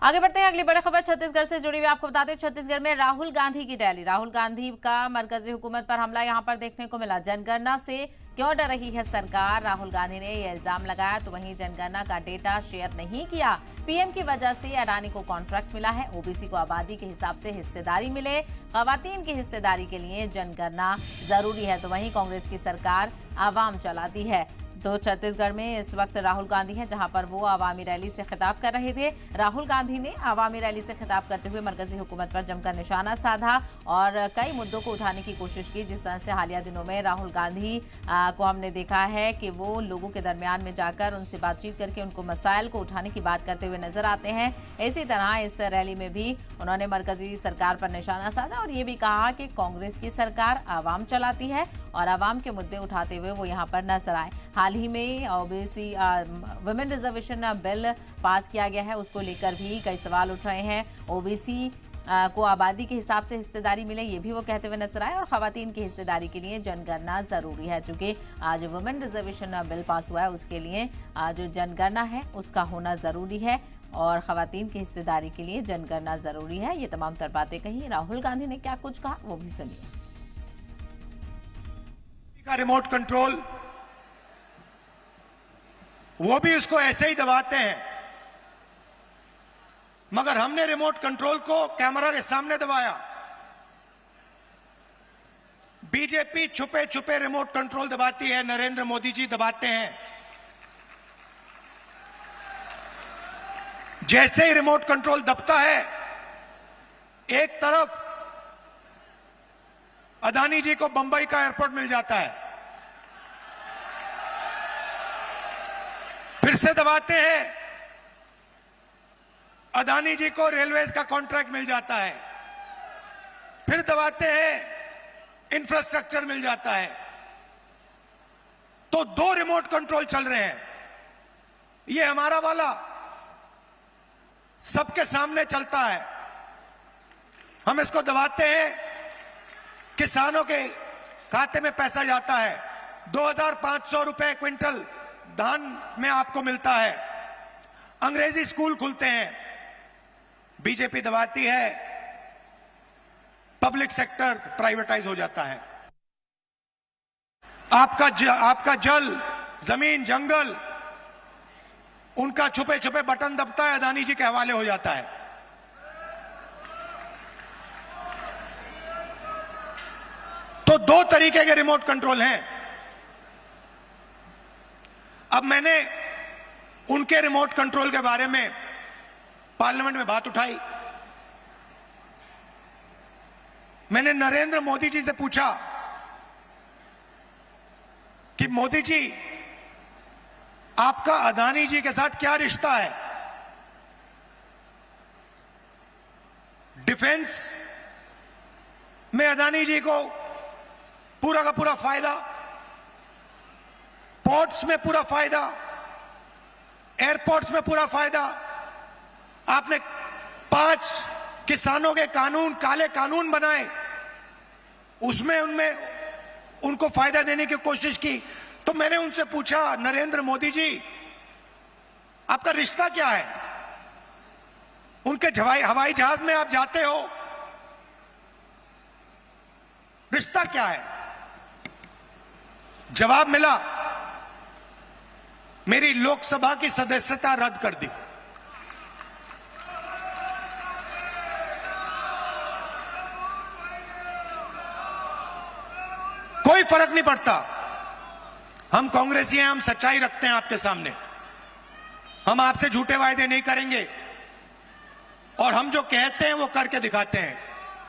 आगे बढ़ते हैं, अगली बड़ी खबर छत्तीसगढ़ से जुड़ी हुई। आपको बताते हैं छत्तीसगढ़ में राहुल गांधी की रैली। राहुल गांधी का मरकजी हुकूमत पर हमला यहां पर देखने को मिला। जनगणना से क्यों डर रही है सरकार, राहुल गांधी ने यह इल्जाम लगाया। तो वहीं जनगणना का डेटा शेयर नहीं किया, पीएम की वजह से अडानी को कॉन्ट्रैक्ट मिला है। ओबीसी को आबादी के हिसाब से हिस्सेदारी मिले, खवातीन की हिस्सेदारी के लिए जनगणना जरूरी है। तो वहीं कांग्रेस की सरकार आवाम चलाती है। तो छत्तीसगढ़ में इस वक्त राहुल गांधी हैं, जहां पर वो आवामी रैली से खिताब कर रहे थे। राहुल गांधी ने आवामी रैली से खिताब करते हुए मरकजी हुकूमत पर जमकर निशाना साधा और कई मुद्दों को उठाने की कोशिश की। जिस तरह से हालिया दिनों में राहुल गांधी को हमने देखा है कि वो लोगों के दरमियान में जाकर उनसे बातचीत करके उनको मसाइल को उठाने की बात करते हुए नजर आते हैं। इसी तरह इस रैली में भी उन्होंने मरकजी सरकार पर निशाना साधा और ये भी कहा कि कांग्रेस की सरकार आवाम चलाती है और आवाम के मुद्दे उठाते हुए वो यहाँ पर नजर आए। हाल ही में OBC women reservation bill pass किया गया है, उसको लेकर भी कई सवाल उठ रहे हैं। ओबीसी को आबादी के हिसाब से हिस्सेदारी मिले, ये भी वो कहते हुए नजर आए और खवातीन की हिस्सेदारी के लिए जनगणना जरूरी है। चूंकि जो वुमेन रिजर्वेशन बिल पास हुआ है उसके लिए जो जनगणना है उसका होना जरूरी है और खवातीन की हिस्सेदारी के लिए जनगणना जरूरी है। ये तमाम तर बातें कही। राहुल गांधी ने क्या कुछ कहा वो भी सुनिए। रिमोट कंट्रोल वो भी उसको ऐसे ही दबाते हैं, मगर हमने रिमोट कंट्रोल को कैमरा के सामने दबाया। बीजेपी छुपे छुपे रिमोट कंट्रोल दबाती है, नरेंद्र मोदी जी दबाते हैं। जैसे ही रिमोट कंट्रोल दबता है, एक तरफ अदानी जी को बंबई का एयरपोर्ट मिल जाता है, फिर से दबाते हैं, अदानी जी को रेलवेज का कॉन्ट्रैक्ट मिल जाता है, फिर दबाते हैं, इंफ्रास्ट्रक्चर मिल जाता है। तो दो रिमोट कंट्रोल चल रहे हैं। ये हमारा वाला सबके सामने चलता है, हम इसको दबाते हैं, किसानों के खाते में पैसा जाता है। 2500 रुपए क्विंटल धान में आपको मिलता है। अंग्रेजी स्कूल खुलते हैं, बीजेपी दबाती है, पब्लिक सेक्टर प्राइवेटाइज हो जाता है। आपका जल, जमीन, जंगल, उनका छुपे छुपे बटन दबता है, अदानी जी के हवाले हो जाता है। तो दो तरीके के रिमोट कंट्रोल हैं। अब मैंने उनके रिमोट कंट्रोल के बारे में पार्लियामेंट में बात उठाई। मैंने नरेंद्र मोदी जी से पूछा कि मोदी जी, आपका अदानी जी के साथ क्या रिश्ता है? डिफेंस में अदानी जी को पूरा का पूरा फायदा, पोर्ट्स में पूरा फायदा, एयरपोर्ट्स में पूरा फायदा। आपने 5 किसानों के कानून, काले कानून बनाए, उसमें उनको फायदा देने की कोशिश की। तो मैंने उनसे पूछा, नरेंद्र मोदी जी, आपका रिश्ता क्या है? उनके हवाई जहाज में आप जाते हो, रिश्ता क्या है? जवाब मिला, मेरी लोकसभा की सदस्यता रद्द कर दी। कोई फर्क नहीं पड़ता, हम कांग्रेसी हैं, हम सच्चाई रखते हैं आपके सामने, हम आपसे झूठे वायदे नहीं करेंगे और हम जो कहते हैं वो करके दिखाते हैं।